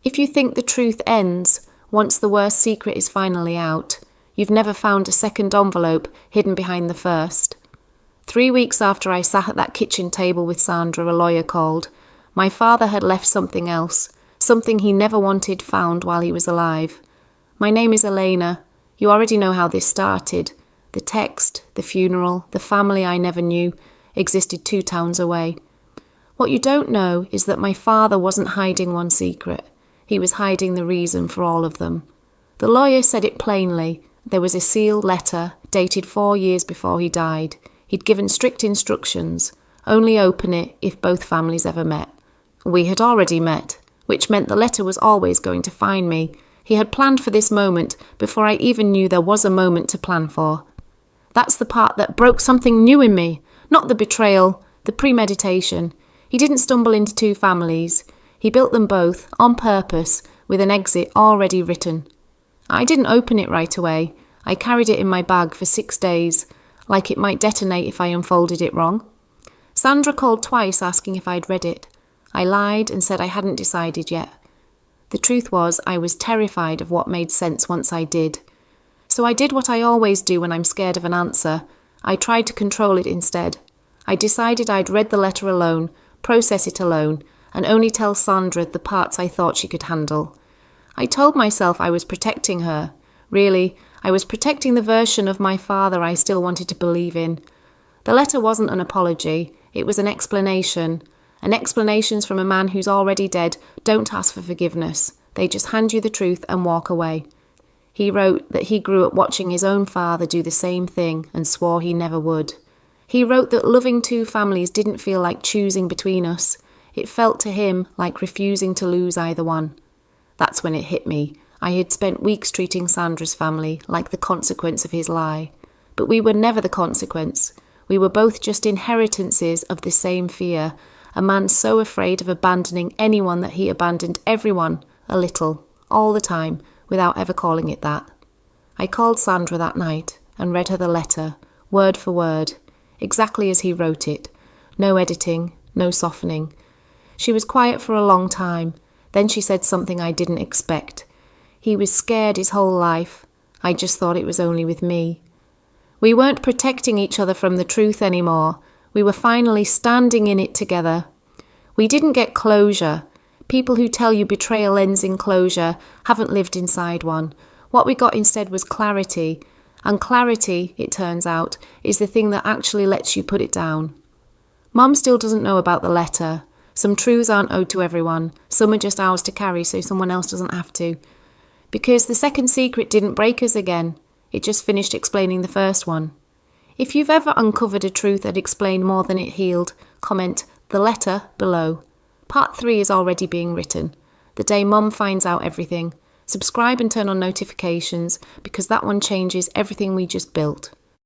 If you think the truth ends once the worst secret is finally out, you've never found a second envelope hidden behind the first. 3 weeks after I sat at that kitchen table with Sandra, a lawyer called. My father had left something else, something he never wanted found while he was alive. My name is Elena. You already know how this started. The text, the funeral, the family I never knew existed 2 towns away. What you don't know is that my father wasn't hiding one secret. He was hiding the reason for all of them. The lawyer said it plainly. There was a sealed letter dated 4 years before he died. He'd given strict instructions. Only open it if both families ever met. We had already met, which meant the letter was always going to find me. He had planned for this moment before I even knew there was a moment to plan for. That's the part that broke something new in me, not the betrayal, the premeditation. He didn't stumble into 2 families. He built them both, on purpose, with an exit already written. I didn't open it right away. I carried it in my bag for 6 days, like it might detonate if I unfolded it wrong. Sandra called twice asking if I'd read it. I lied and said I hadn't decided yet. The truth was I was terrified of what made sense once I did. So I did what I always do when I'm scared of an answer. I tried to control it instead. I decided I'd read the letter alone, process it alone, and only tell Sandra the parts I thought she could handle. I told myself I was protecting her. Really, I was protecting the version of my father I still wanted to believe in. The letter wasn't an apology, it was an explanation. And explanations from a man who's already dead don't ask for forgiveness. They just hand you the truth and walk away. He wrote that he grew up watching his own father do the same thing and swore he never would. He wrote that loving 2 families didn't feel like choosing between us. It felt to him like refusing to lose either one. That's when it hit me. I had spent weeks treating Sandra's family like the consequence of his lie. But we were never the consequence. We were both just inheritances of the same fear. A man so afraid of abandoning anyone that he abandoned everyone, a little, all the time, without ever calling it that. I called Sandra that night and read her the letter, word for word, exactly as he wrote it. No editing, no softening. She was quiet for a long time. Then she said something I didn't expect. He was scared his whole life. I just thought it was only with me. We weren't protecting each other from the truth anymore. We were finally standing in it together. We didn't get closure. People who tell you betrayal ends in closure haven't lived inside one. What we got instead was clarity. And clarity, it turns out, is the thing that actually lets you put it down. Mum still doesn't know about the letter. Some truths aren't owed to everyone. Some are just ours to carry so someone else doesn't have to. Because the second secret didn't break us again. It just finished explaining the first one. If you've ever uncovered a truth that explained more than it healed, comment the letter below. Part 3 is already being written. The day Mum finds out everything. Subscribe and turn on notifications because that one changes everything we just built.